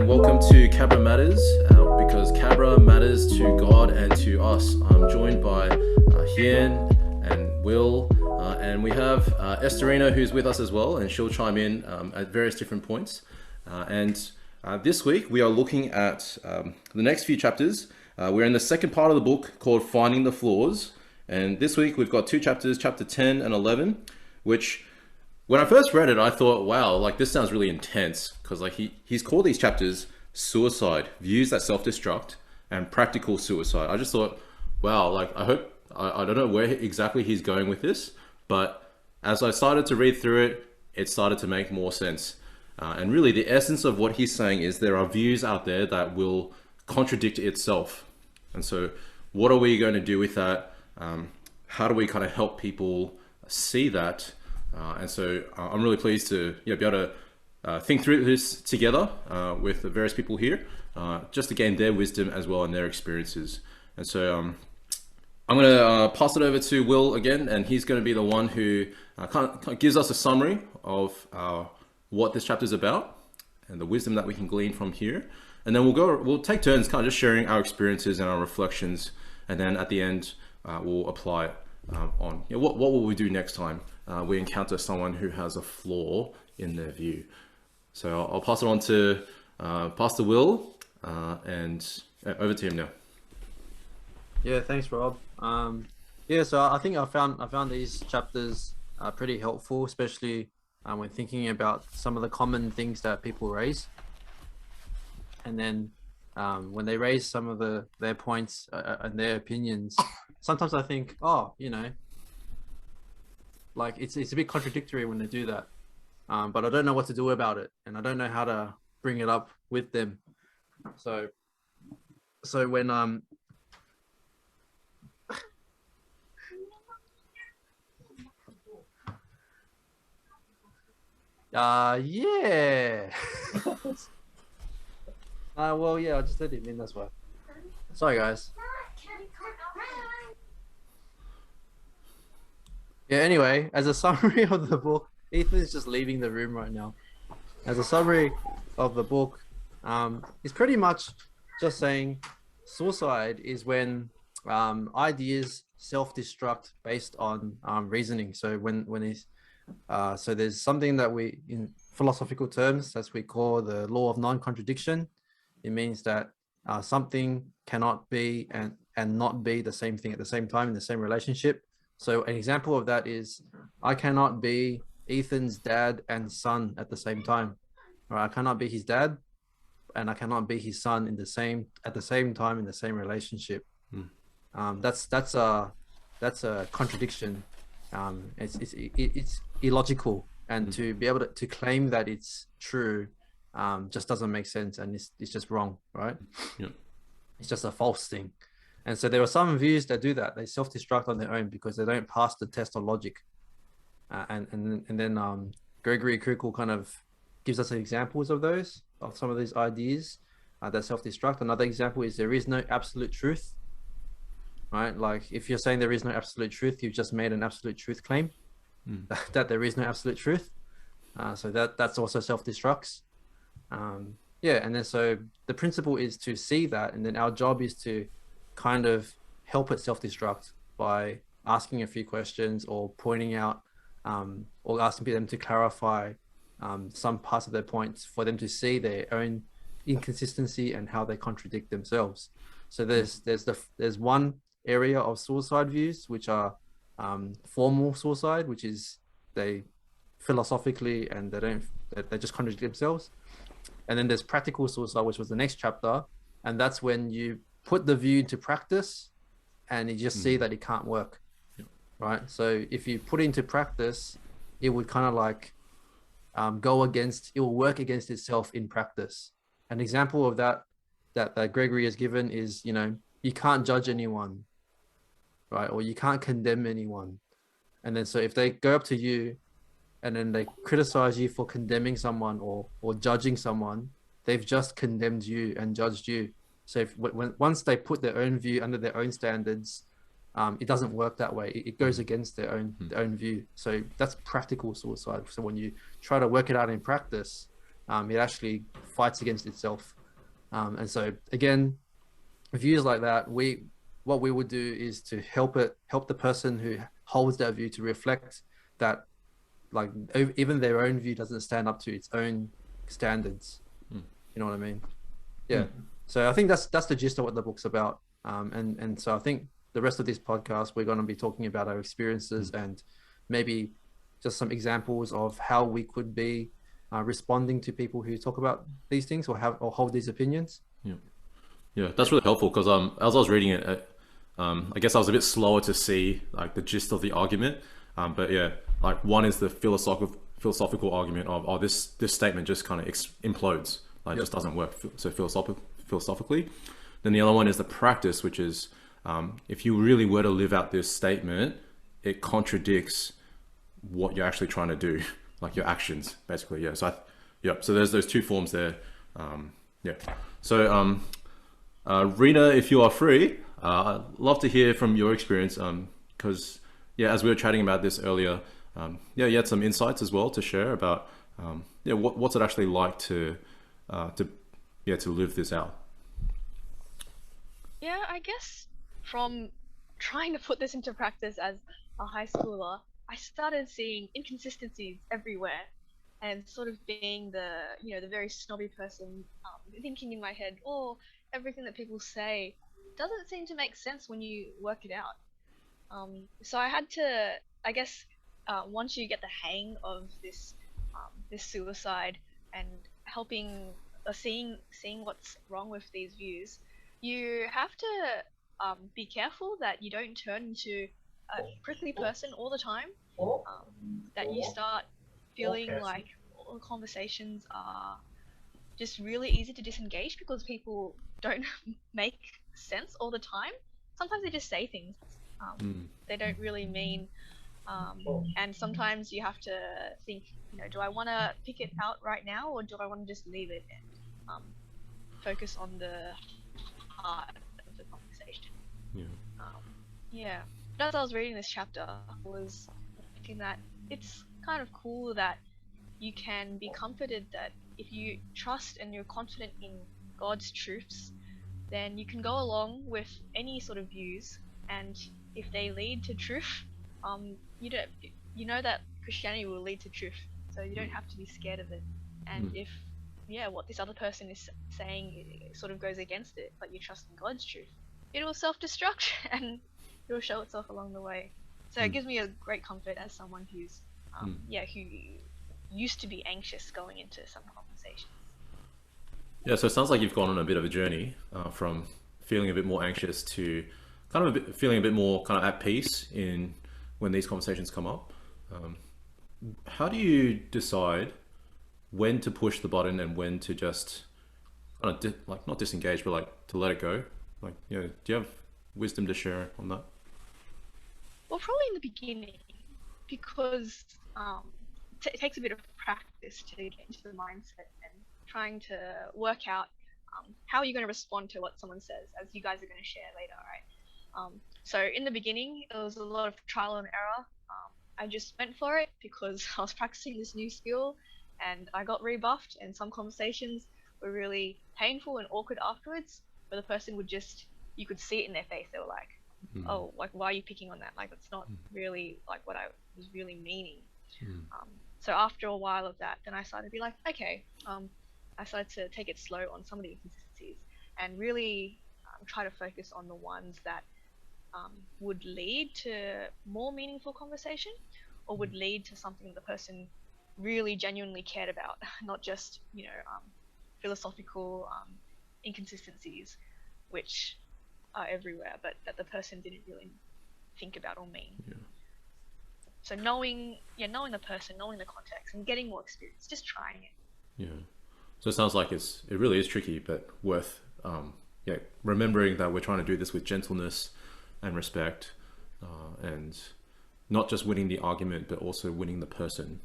welcome to Cabra Matters, because Cabra matters to God and to us. I'm joined by Hien and Will, and we have Esterina, who's with us as well, and she'll chime in at various different points. This week we are looking at the next few chapters. We're in the second part of the book called Finding the Flaws, and this week we've got two chapters, chapter 10 and 11, which when I first read it, I thought, wow, like this sounds really intense, because like he's called these chapters suicide, views that self-destruct, and practical suicide. I just thought, wow, like I don't know where exactly he's going with this, but as I started to read through it, it started to make more sense. And really the essence of what he's saying is there are views out there that will contradict itself. And so what are we going to do with that? How do we kind of help people see that? And so I'm really pleased to be able to think through this together with the various people here, just to gain their wisdom as well and their experiences. And so I'm going to pass it over to Will again, and he's going to be the one who kind of gives us a summary of what this chapter is about and the wisdom that we can glean from here. And then we'll take turns kind of just sharing our experiences and our reflections, and then at the end we'll apply it on what will we do next time we encounter someone who has a flaw in their view. So I'll pass it on to Pastor Will, and over to him now. Yeah, thanks, Rob. Yeah, so I think I found these chapters pretty helpful, especially when thinking about some of the common things that people raise. And then when they raise some of their points and their opinions, sometimes I think, oh, like it's a bit contradictory when they do that, but I don't know what to do about it, and I don't know how to bring it up with them. So when yeah. Well, yeah, I just let him in, that's why. Sorry, guys. Yeah, anyway, as a summary of the book, Ethan is just leaving the room right now. As a summary of the book, it's pretty much just saying suicide is when ideas self-destruct based on reasoning. So so there's something that we, in philosophical terms, as we call the law of non-contradiction. It means that something cannot be and not be the same thing at the same time in the same relationship. So an example of that is I cannot be Ethan's dad and son at the same time. Right? I cannot be his dad and I cannot be his son at the same time in the same relationship. That's a contradiction. It's illogical, and to be able to claim that it's true just doesn't make sense, and it's just wrong, right? Yeah. It's just a false thing. And so there are some views that do that. They self-destruct on their own because they don't pass the test of logic. And then Gregory Kukul kind of gives us examples of some of these ideas that self-destruct. Another example is there is no absolute truth, right? Like if you're saying there is no absolute truth, you've just made an absolute truth claim that there is no absolute truth. So that's also self-destructs. Yeah, and then so the principle is to see that, and then our job is to kind of help it self-destruct by asking a few questions or pointing out or asking them to clarify some parts of their points for them to see their own inconsistency and how they contradict themselves. So there's one area of suicide views which are formal suicide, which is they philosophically and they just contradict themselves. And then there's practical suicide, which was the next chapter, and that's when you put the view into practice and you just see that it can't work. Right? So if you put it into practice, it would kind of like it will work against itself in practice. An example of that Gregory has given is, you can't judge anyone, right? Or you can't condemn anyone. And then so if they go up to you and then they criticize you for condemning someone or judging someone, they've just condemned you and judged you. So once they put their own view under their own standards, it doesn't work that way. It goes against their own view. So that's practical suicide. So when you try to work it out in practice, it actually fights against itself. And so again, views like that, what we would do is to help the person who holds that view to reflect that, like, even their own view doesn't stand up to its own standards. You know what I mean? Yeah. So I think that's the gist of what the book's about. And so I think the rest of this podcast, we're going to be talking about our experiences and maybe just some examples of how we could be responding to people who talk about these things or hold these opinions. Yeah, that's really helpful because as I was reading it, I guess I was a bit slower to see like the gist of the argument. But yeah, like one is the philosophical argument of, oh, this statement just kind of implodes, like it just doesn't work so philosophically. Then the other one is the practice, which is if you really were to live out this statement, it contradicts what you're actually trying to do, like your actions, basically. Yeah. So so there's those two forms there. Yeah. So Rena, if you are free, I'd love to hear from your experience. Because yeah, as we were chatting about this earlier, yeah, you had some insights as well to share about yeah, what's it actually like to live this out. Yeah, I guess from trying to put this into practice as a high schooler, I started seeing inconsistencies everywhere and sort of being the very snobby person, thinking in my head, oh, everything that people say doesn't seem to make sense when you work it out. So I had to, I guess, once you get the hang of this suicide and helping seeing what's wrong with these views, you have to be careful that you don't turn into a prickly person all the time. That you start feeling like all the conversations are just really easy to disengage because people don't make sense all the time. Sometimes they just say things they don't really mean, and sometimes you have to think, do I want to pick it out right now, or do I want to just leave it and focus on the heart of the conversation? Yeah. Yeah. But as I was reading this chapter, I was thinking that it's kind of cool that you can be comforted that if you trust and you're confident in God's truths, then you can go along with any sort of views, and if they lead to truth, you don't, you know that Christianity will lead to truth, so you don't have to be scared of it. And if what this other person is saying sort of goes against it, but you trust in God's truth, it will self-destruct and it will show itself along the way. So it gives me a great comfort as someone who's who used to be anxious going into some conversations. Yeah, so it sounds like you've gone on a bit of a journey from feeling a bit more anxious to kind of feeling a bit more kind of at peace in when these conversations come up. How do you decide when to push the button and when to just kind of like not disengage, but like to let it go? Like, do you have wisdom to share on that? Well, probably in the beginning, because it takes a bit of practice to get into the mindset and trying to work out how you're going to respond to what someone says, as you guys are going to share later, right? So in the beginning, it was a lot of trial and error. I just went for it because I was practicing this new skill and I got rebuffed, and some conversations were really painful and awkward afterwards, where the person would just, you could see it in their face. They were like, oh, like, why are you picking on that? Like, it's not really like what I was really meaning. So after a while of that, then I started to be like, okay, I started to take it slow on some of the inconsistencies and really try to focus on the ones that would lead to more meaningful conversation, or would lead to something the person really genuinely cared about, not just philosophical inconsistencies which are everywhere, but that the person didn't really think about or mean. So knowing the person, knowing the context, and getting more experience, just trying it. So it sounds like it really is tricky, but worth remembering that we're trying to do this with gentleness and respect, and not just winning the argument, but also winning the person.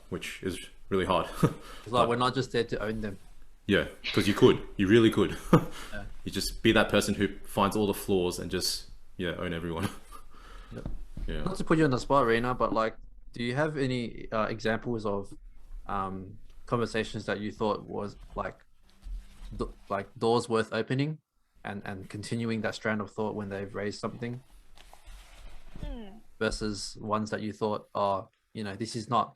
Which is really hard. It's like we're not just there to own them. Yeah, because you really could. You just be that person who finds all the flaws and just own everyone. Yeah. Not to put you on the spot, Rena, but like, do you have any examples of conversations that you thought was like doors worth opening, and continuing that strand of thought when they've raised something, Hmm. versus ones that you thought, oh, this is not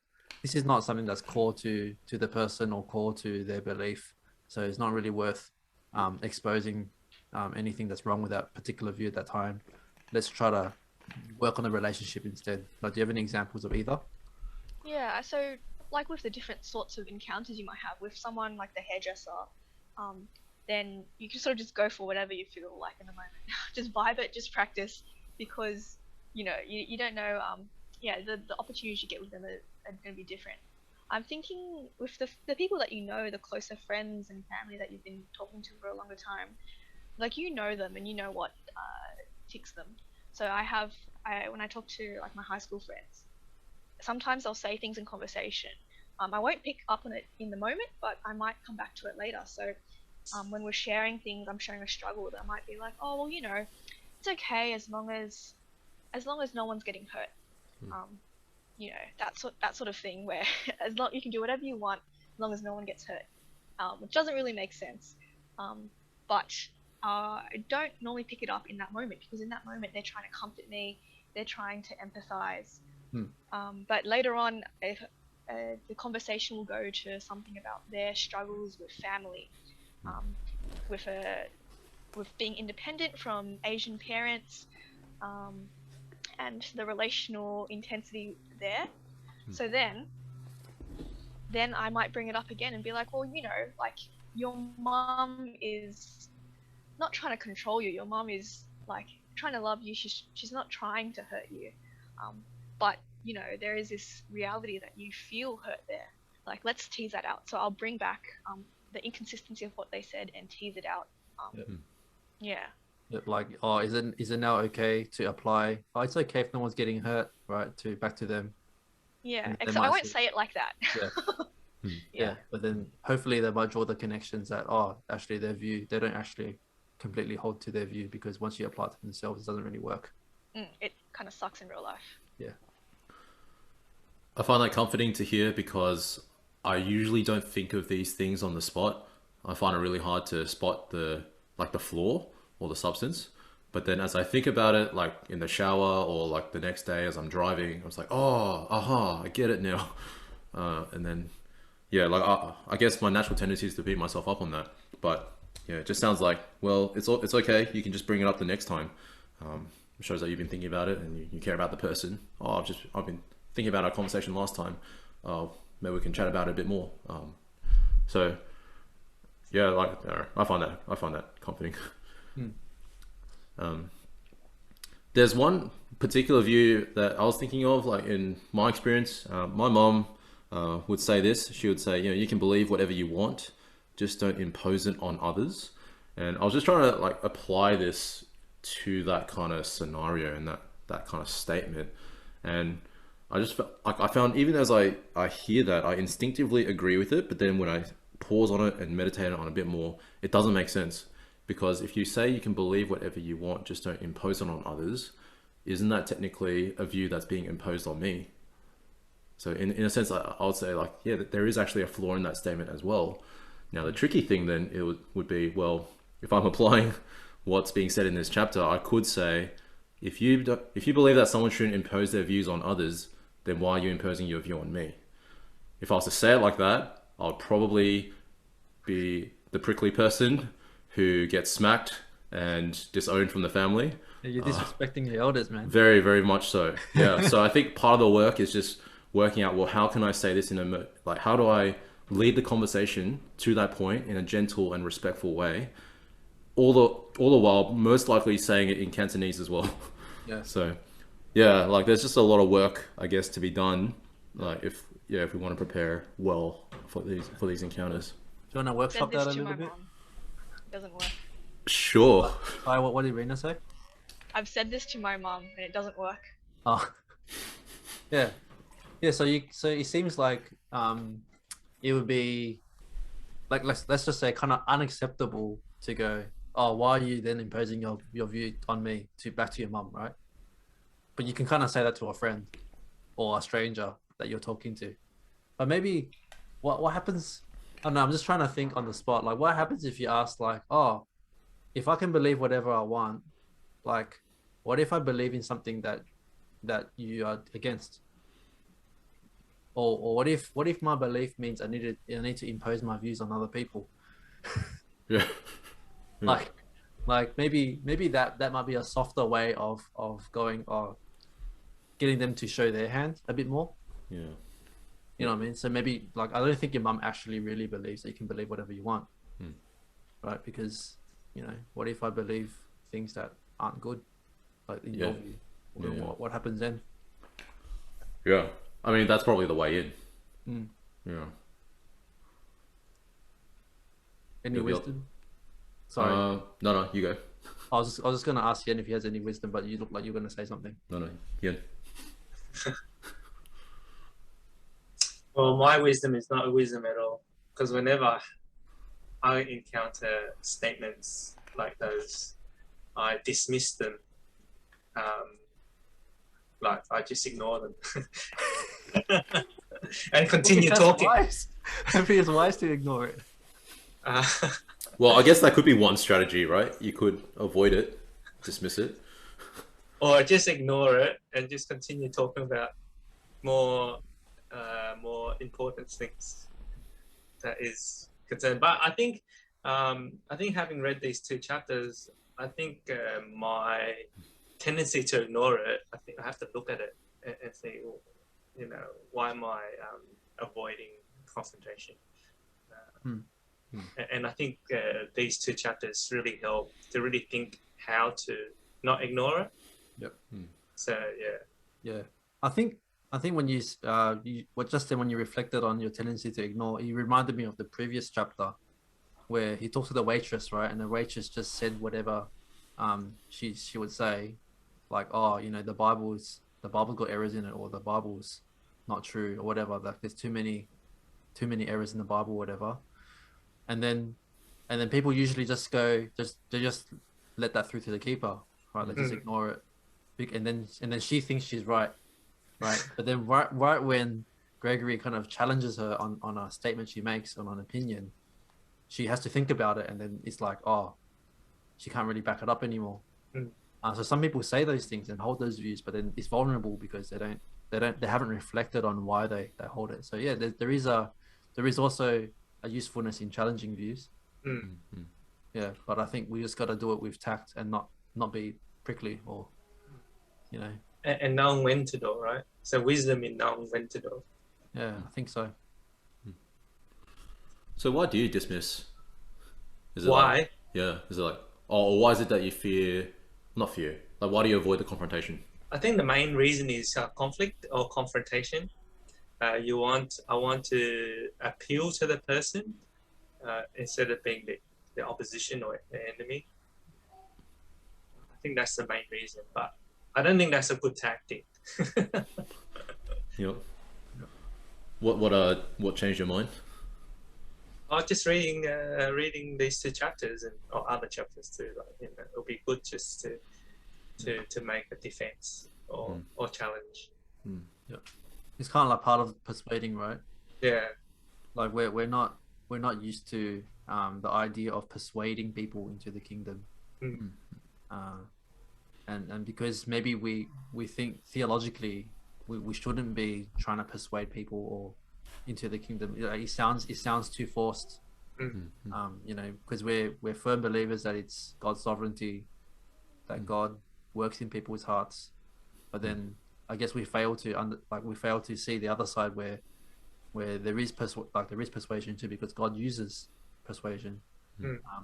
something that's core to the person or core to their belief, so it's not really worth exposing anything that's wrong with that particular view at that time. Let's try to work on the relationship instead. Like, do you have any examples of either? Yeah, so like with the different sorts of encounters you might have with someone like the hairdresser, um, then you can sort of just go for whatever you feel like in the moment. Just vibe it, just practice, because you don't know. Yeah, the opportunities you get with them are going to be different. I'm thinking with the people that you know, the closer friends and family that you've been talking to for a longer time, like you know them and you know what ticks them. So I when I talk to like my high school friends, sometimes I'll say things in conversation. I won't pick up on it in the moment, but I might come back to it later. So when we're sharing things, I'm sharing a struggle that I might be like, oh well, it's okay as long as no one's getting hurt. Um, that sort of thing where as long you can do whatever you want as long as no one gets hurt, which doesn't really make sense. But I don't normally pick it up in that moment because in that moment they're trying to comfort me, they're trying to empathize. Hmm. But later on, if, the conversation will go to something about their struggles with family, um, with being independent from Asian parents, um, and the relational intensity there. So then I might bring it up again and be like, well, like your mom is not trying to control you. Your mom is like trying to love you. She's not trying to hurt you. But there is this reality that you feel hurt there. Like let's tease that out. So I'll bring back the inconsistency of what they said and tease it out. Yeah. Yeah. Like, oh, is it now okay to apply? Oh, it's okay if no one's getting hurt, right? To back to them. Yeah. And they Except I might won't say, say it like that. yeah, Hmm. yeah. But then hopefully they might draw the connections that, oh, actually their view, they don't actually completely hold to their view, because once you apply it to themselves, it doesn't really work. It kind of sucks in real life. Yeah. I find that comforting to hear because I usually don't think of these things on the spot. I find it really hard to spot the flaw or the substance. But then as I think about it, like in the shower or like the next day as I'm driving, I was like, oh, aha, I get it now. And then, yeah, like I guess my natural tendency is to beat myself up on that. But yeah, it just sounds like, well, it's okay. You can just bring it up the next time. It shows that you've been thinking about it and you care about the person. Oh, I've been thinking about our conversation last time. Maybe we can chat about it a bit more. So yeah, like I find that comforting. There's one particular view that I was thinking of, like in my experience. My mom would say this. She would say, you can believe whatever you want, just don't impose it on others. And I was just trying to like apply this to that kind of scenario and that kind of statement. And I just felt like I found even as I hear that, I instinctively agree with it, but then when I pause on it and meditate on it a bit more, it doesn't make sense. Because if you say you can believe whatever you want, just don't impose it on others, isn't that technically a view that's being imposed on me? So in a sense, I would say like, yeah, there is actually a flaw in that statement as well. Now the tricky thing then it would be, well, if I'm applying what's being said in this chapter, I could say, if you believe that someone shouldn't impose their views on others, then why are you imposing your view on me? If I was to say it like that, I'd probably be the prickly person who gets smacked and disowned from the family. Yeah, you're disrespecting your elders, man. Very, very much so. Yeah. So I think part of the work is just working out, well, how can I say this like, how do I lead the conversation to that point in a gentle and respectful way? All the while, most likely saying it in Cantonese as well. Yeah. So, yeah, like there's just a lot of work, I guess, to be done. Like if we want to prepare well for these encounters. Do you want to workshop Said that this a to little my bit? mom. It doesn't work. Sure. Hi, what did Rena say? I've said this to my mom and it doesn't work. Oh, yeah, yeah. So it seems like it would be like, let's just say kind of unacceptable to go, oh, why are you then imposing your view on me to back to your mum, right? But you can kind of say that to a friend or a stranger that you're talking to. But maybe what happens? I don't know. I'm just trying to think on the spot. Like, what happens if you ask, like, oh, if I can believe whatever I want, like, what if I believe in something that you are against? Or what if my belief means I need to impose my views on other people? Yeah. Yeah. Like maybe that might be a softer way of going or getting them to show their hand a bit more. Yeah. You know what I mean? So maybe like I don't think your mum actually really believes that you can believe whatever you want, right? Because what if I believe things that aren't good, like in your view? Yeah. What happens then? Yeah. I mean, that's probably the way in. Mm. Yeah. Any You'll be wisdom? Sorry, No, you go. I was just gonna ask Yen if he has any wisdom, but you look like you're gonna say something. No, yeah. Well, my wisdom is not a wisdom at all, because whenever I encounter statements like those, I dismiss them. Like I just ignore them and continue talking. Maybe it's wise to ignore it. Well, I guess that could be one strategy, right? You could avoid it, dismiss it. Or just ignore it and just continue talking about more important things that is concerned. But I think having read these two chapters, I think my tendency to ignore it, I think I have to look at it and say, well, why am I avoiding confrontation? And I think these two chapters really help to really think how to not ignore it. Yep. So yeah. I think when you when you reflected on your tendency to ignore, you reminded me of the previous chapter where he talks to the waitress, right? And the waitress just said whatever she would say, like, oh, the Bible's got errors in it, or the Bible's not true, or whatever. Like there's too many errors in the Bible, whatever. And then people usually just they just let that through to the keeper, right? They just ignore it, and then she thinks she's right. But then right when Gregory kind of challenges her on a statement she makes on an opinion, she has to think about it, and then it's like, oh, she can't really back it up anymore. So some people say those things and hold those views, but then it's vulnerable because they haven't reflected on why they hold it. So yeah, there is also a usefulness in challenging views. Yeah, but I think we just got to do it with tact and not be prickly or and knowing when to do, right? So wisdom in knowing when to do. Yeah, I think so. So why do you dismiss? Is it Why? Like, yeah, is it like, or why is it that you not fear? Like, why do you avoid the confrontation? I think the main reason is conflict or confrontation. I want to appeal to the person instead of being the opposition or the enemy. I think that's the main reason, but I don't think that's a good tactic. Yep. What changed your mind? I was just reading these two chapters or other chapters too. Like, it'll be good just to make a defense or challenge. Yep. It's kind of like part of persuading, right? Yeah. Like we're not used to the idea of persuading people into the kingdom. And because maybe we think theologically we shouldn't be trying to persuade people or into the kingdom. It sounds too forced. Because we're firm believers that it's God's sovereignty, that God works in people's hearts, but then I guess we fail to see the other side where there is persuasion too, because God uses persuasion.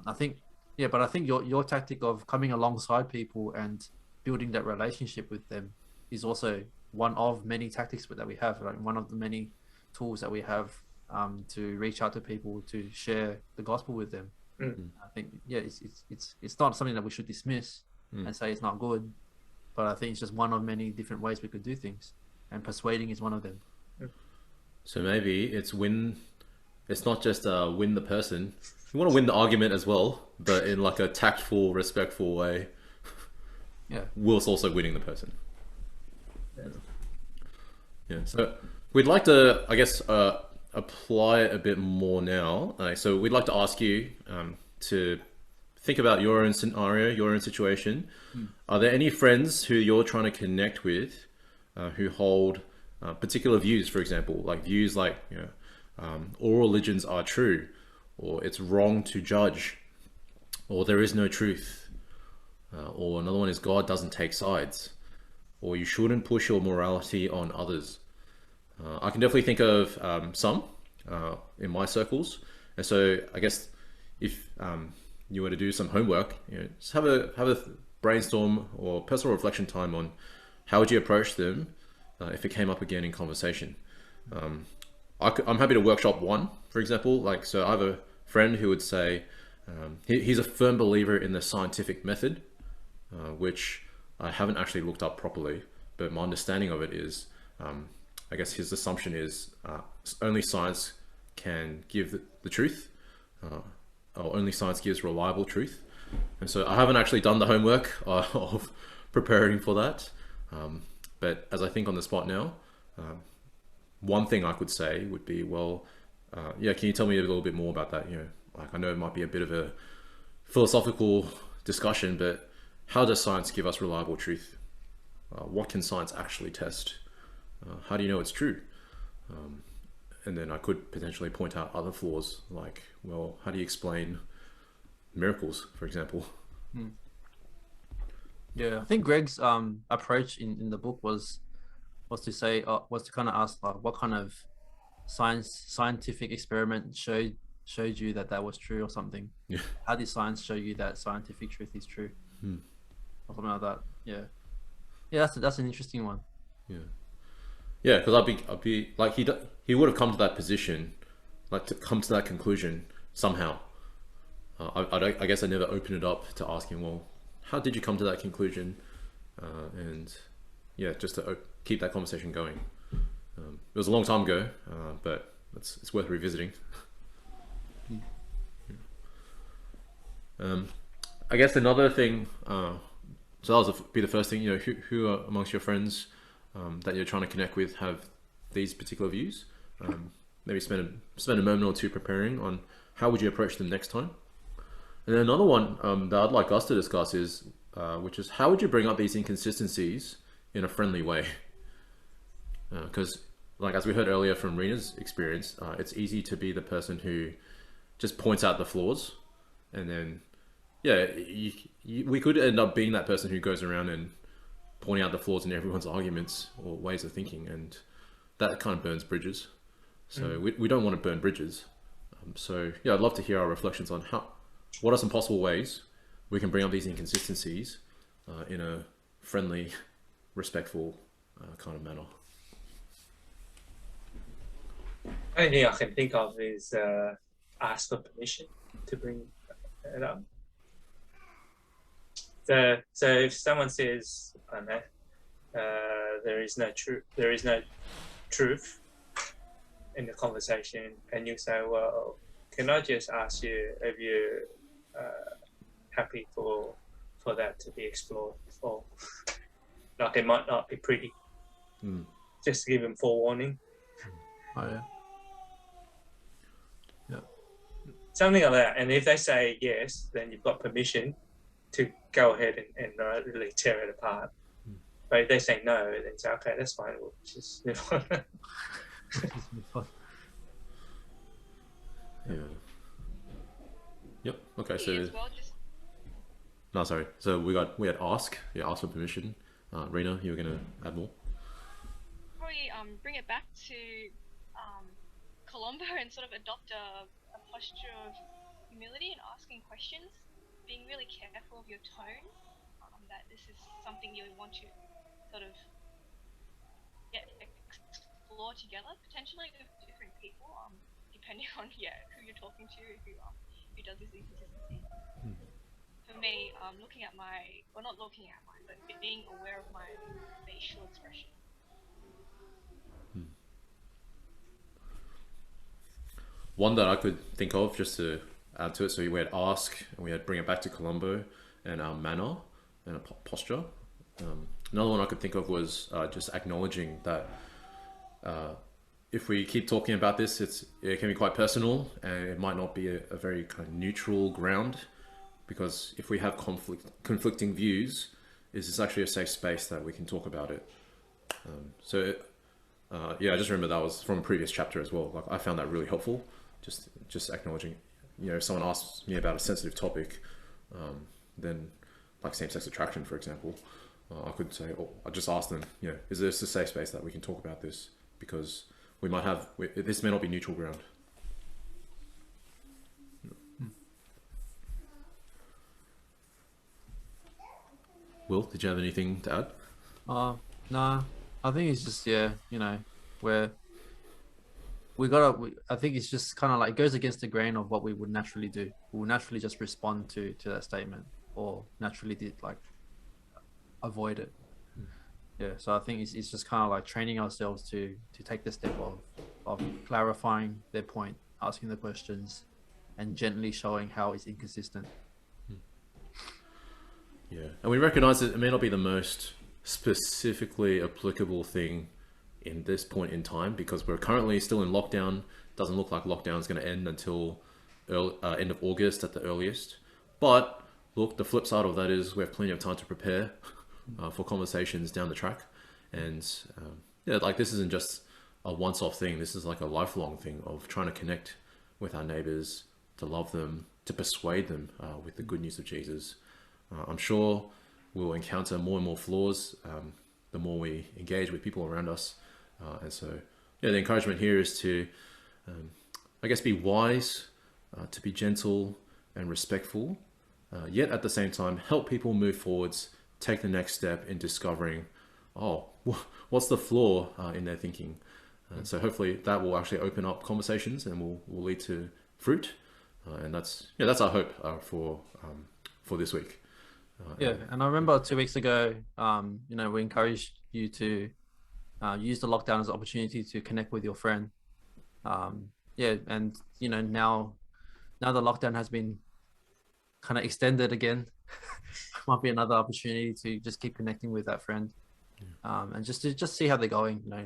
I think your tactic of coming alongside people and building that relationship with them is also one of many tactics that we have, like one of the many tools that we have to reach out to people, to share the gospel with them. I think it's not something that we should dismiss and say it's not good, but I think it's just one of many different ways we could do things, and persuading is one of them. So maybe it's not just win the person. You want to win the argument as well, but in like a tactful, respectful way. Yeah. Whilst also winning the person. Yeah. So we'd like to, I guess, apply it a bit more now. So we'd like to ask you to think about your own scenario, your own situation. Are there any friends who you're trying to connect with who hold particular views, for example, like views like, all religions are true, or it's wrong to judge, or there is no truth, or another one is God doesn't take sides, or you shouldn't push your morality on others. I can definitely think of some in my circles, and so I guess if you were to do some homework, just have a brainstorm or personal reflection time on how would you approach them if it came up again in conversation. I'm happy to workshop one, for example. Like, so I have a friend who would say he's a firm believer in the scientific method, which I haven't actually looked up properly, but my understanding of it is, I guess his assumption is only science can give the truth, or only science gives reliable truth. And so I haven't actually done the homework of preparing for that. But as I think on the spot now, one thing I could say would be, well, yeah, can you tell me a little bit more about that? Like, I know it might be a bit of a philosophical discussion, but how does science give us reliable truth? What can science actually test? How do you know it's true? And then I could potentially point out other flaws, like, well, how do you explain miracles, for example? Yeah, I think Greg's approach in the book was to kind of ask, like, what kind of scientific experiment showed you that was true or something. Yeah. How did science show you that scientific truth is true? Or something like that. Yeah, that's an interesting one. Yeah, because I'd be like, he would have come to that position, like, to come to that conclusion somehow. I guess I never opened it up to ask him, well, how did you come to that conclusion? And yeah, just to keep that conversation going. It was a long time ago, but it's worth revisiting. I guess another thing, so that was be the first thing, who are amongst your friends that you're trying to connect with have these particular views? Maybe spend a moment or two preparing on how would you approach them next time. And then another one that I'd like us to discuss is, which is, how would you bring up these inconsistencies in a friendly way? Because, like, as we heard earlier from Rena's experience, it's easy to be the person who just points out the flaws, and then, yeah, we could end up being that person who goes around and pointing out the flaws in everyone's arguments or ways of thinking, and that kind of burns bridges. So we don't want to burn bridges. So yeah, I'd love to hear our reflections on what are some possible ways we can bring up these inconsistencies in a friendly, respectful kind of manner. Only thing I can think of is ask for permission to bring it up. So if someone says, I don't know, there is no truth in the conversation, and you say, well, can I just ask you if you're happy for that to be explored? Or, like, it might not be pretty. Just to give them forewarning. Oh yeah. Something like that. And if they say yes, then you've got permission to go ahead and really tear it apart. But if they say no, then say, okay, that's fine, we'll just move on. Yeah. Yep. Okay. So. As well, just No, sorry. So we had ask. Yeah, ask for permission. Rena, you were gonna add more. probably bring it back to Colombo and sort of adopt a posture of humility and asking questions, being really careful of your tone, that this is something you want to sort of explore together, potentially with different people, depending on who you're talking to, who does this inconsistency. For me, not looking at mine, but being aware of my facial expression. One that I could think of, just to add to it, so we had ask, and we had bring it back to Colombo, and our manner and a posture. Another one I could think of was just acknowledging that if we keep talking about this, it can be quite personal, and it might not be a very kind of neutral ground, because if we have conflicting views, is this actually a safe space that we can talk about it? Yeah, I just remember that was from a previous chapter as well. Like, I found that really helpful, just acknowledging, you know, if someone asks me about a sensitive topic, then like same-sex attraction, for example, I could say, or I just ask them, you know, is this a safe space that we can talk about this? Because this may not be neutral ground. Will, did you have anything to add? Nah, I think it's just, yeah, you know, where I think it's just kind of like, it goes against the grain of what we would naturally do. We would naturally just respond to that statement, or naturally avoid it. Yeah, so I think it's just kind of like training ourselves to take the step of clarifying their point, asking the questions, and gently showing how it's inconsistent. Yeah, and we recognize that it may not be the most specifically applicable thing in this point in time, because we're currently still in lockdown. Doesn't look like lockdown is going to end until end of August at the earliest. But look, the flip side of that is we have plenty of time to prepare for conversations down the track. And yeah, like, this isn't just a once-off thing. This is like a lifelong thing of trying to connect with our neighbors, to love them, to persuade them with the good news of Jesus. I'm sure we'll encounter more and more flaws the more we engage with people around us. And so, yeah, the encouragement here is to, I guess, be wise, to be gentle and respectful, yet at the same time, help people move forwards, take the next step in discovering, oh, what's the flaw in their thinking. So hopefully that will actually open up conversations and will lead to fruit. And that's our hope for this week. Yeah, and I remember 2 weeks ago, you know, we encouraged you to use the lockdown as an opportunity to connect with your friend. Yeah, and you know, now the lockdown has been kind of extended again. Might be another opportunity to just keep connecting with that friend, and just see how they're going. You know,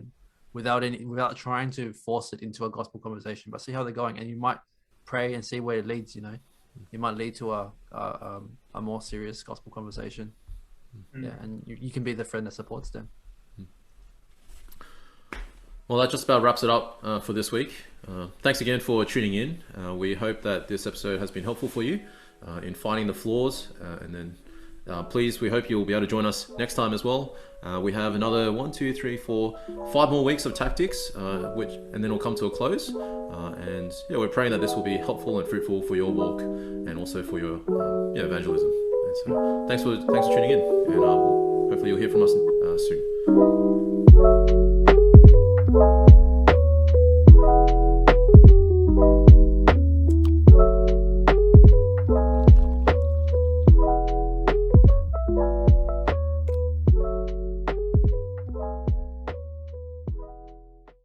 without trying to force it into a gospel conversation, but see how they're going, and you might pray and see where it leads. You know, it might lead to a more serious gospel conversation. Yeah, and you can be the friend that supports them. Well, that just about wraps it up for this week. Thanks again for tuning in. We hope that this episode has been helpful for you in finding the flaws, and then please, we hope you'll be able to join us next time as well. We have another 1, 2, 3, 4, 5 more weeks of tactics, and then we'll come to a close. And yeah, we're praying that this will be helpful and fruitful for your walk and also for your evangelism. And so thanks for tuning in, and hopefully you'll hear from us soon.